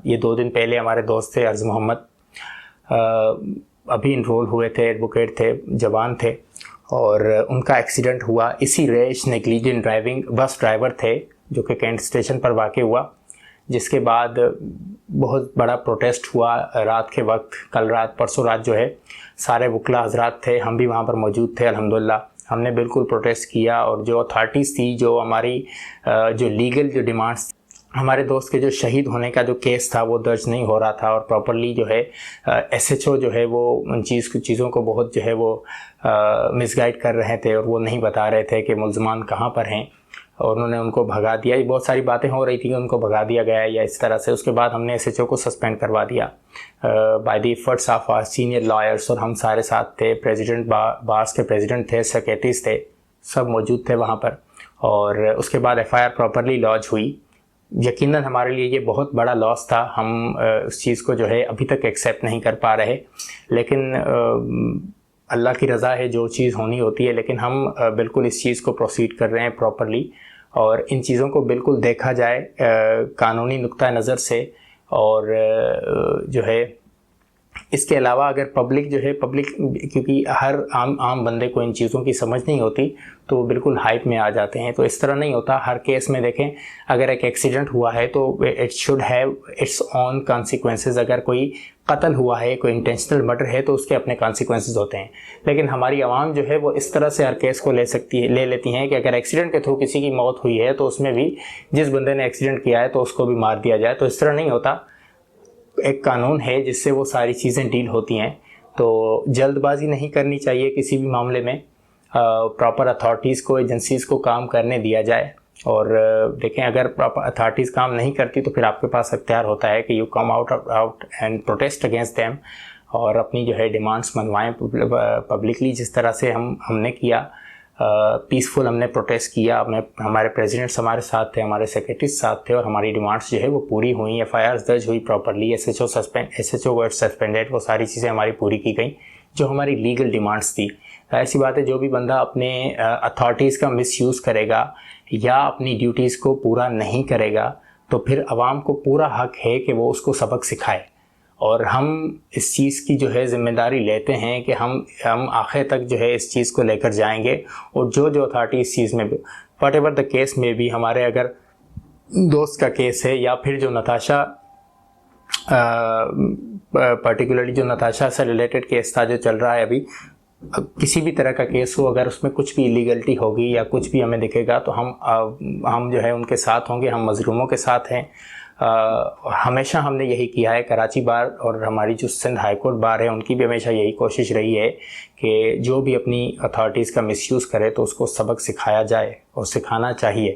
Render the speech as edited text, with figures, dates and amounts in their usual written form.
ये 2 दिन पहले हमारे दोस्त थे अर्ज़ मोहम्मद, अभी इनरोल हुए थे, एडवोकेट थे, जवान थे, और उनका एक्सीडेंट हुआ इसी rash negligent driving bus driver थे जो कि कैंट स्टेशन पर वाक़ हुआ, जिसके बाद बहुत बड़ा प्रोटेस्ट हुआ रात के वक्त। कल रात परसों रात जो है सारे वकला हजरात थे, हम भी वहाँ पर मौजूद थे अल्हम्दुलिल्लाह। हमने बिल्कुल प्रोटेस्ट किया और जो अथॉरिटीज़ थी, जो हमारी जो लीगल जो डिमांड्स, हमारे दोस्त के जो शहीद होने का जो केस था वो दर्ज नहीं हो रहा था और प्रॉपर्ली जो है SHO जो है वो उन चीज़ों को बहुत जो है वो मिसगाइड कर रहे थे और वो नहीं बता रहे थे कि मुल्ज़मान कहाँ पर हैं, और उन्होंने उनको भगा दिया। बहुत सारी बातें हो रही थी कि उनको भगा दिया गया है या इस तरह से। उसके बाद हमने SHO को सस्पेंड करवा दिया by the efforts of our senior lawyers, और हम सारे साथ थे। प्रेसिडेंट बार्स के प्रेसिडेंट थे, सेक्रेटरीज थे, सब मौजूद थे वहाँ पर। और उसके बाद FIR प्रॉपरली लॉन्च हुई। यकीनन हमारे लिए ये बहुत बड़ा लॉस था, हम उस चीज़ को जो है अभी तक एक्सेप्ट नहीं कर पा रहे, लेकिन अल्लाह की रज़ा है, जो चीज़ होनी होती है। लेकिन हम बिल्कुल इस चीज़ को प्रोसीड कर रहे हैं प्रॉपरली, और इन चीज़ों को बिल्कुल देखा जाए कानूनी नुक्ता नज़र से। और जो है इसके अलावा अगर पब्लिक जो है क्योंकि हर आम बंदे को इन चीज़ों की समझ नहीं होती, तो वो बिल्कुल हाइप में आ जाते हैं। तो इस तरह नहीं होता। हर केस में देखें, अगर एक एक्सीडेंट हुआ है तो it should have its own consequences. अगर कोई कत्ल हुआ है, कोई इंटेंशनल मर्डर है, तो उसके अपने कॉन्सिक्वेंसेस होते हैं। लेकिन हमारी आवाम जो है वो इस तरह से हर केस को ले लेती हैं कि अगर एक्सीडेंट के थ्रू किसी की मौत हुई है तो उसमें भी जिस बंदे ने एक्सीडेंट किया है तो उसको भी मार दिया जाए। तो इस तरह नहीं होता। एक कानून है जिससे वो सारी चीज़ें डील होती हैं। तो जल्दबाजी नहीं करनी चाहिए किसी भी मामले में। प्रॉपर अथॉरिटीज़ को, एजेंसीज़ को काम करने दिया जाए। और देखें, अगर प्रॉपर अथॉरिटीज़ काम नहीं करती तो फिर आपके पास अख्तियार होता है कि you come out and protest against them, और अपनी जो है डिमांड्स मनवाएं पब्लिकली, जिस तरह से हमने किया। पीसफुल हमने प्रोटेस्ट किया। हमारे प्रेसिडेंट्स हमारे साथ थे, हमारे सेक्रेटरीज साथ थे, और हमारी डिमांड्स जो है वो पूरी हुई। FIR दर्ज हुई प्रॉपरली, SHO वर्ड सस्पेंडेड, वो सारी चीज़ें हमारी पूरी की गई जो हमारी लीगल डिमांड्स थी। ऐसी बात है, जो भी बंदा अपने अथॉरिटीज़ का मिसयूज़ करेगा या अपनी ड्यूटीज़ को पूरा नहीं करेगा, तो फिर आवाम को पूरा हक है कि वो उसको सबक सिखाए। और हम इस चीज़ की जो है ज़िम्मेदारी लेते हैं कि हम आखिर तक जो है इस चीज़ को लेकर जाएंगे। और जो अथॉरिटी इस चीज़ में वट एवर द केस में भी, हमारे अगर दोस्त का केस है या फिर जो नताशा पर्टिकुलरली जो नताशा से रिलेटेड केस था जो चल रहा है अभी, किसी भी तरह का केस हो, अगर उसमें कुछ भी इलीगलिटी होगी या कुछ भी हमें दिखेगा तो हम जो है उनके साथ होंगे। हम मजलूमों के साथ हैं। हमेशा हमने यही किया है। कराची बार और हमारी जो सिंध हाई कोर्ट बार है, उनकी भी हमेशा यही कोशिश रही है कि जो भी अपनी अथॉरिटीज़ का मिसयूज़ करे तो उसको सबक सिखाया जाए, और सिखाना चाहिए।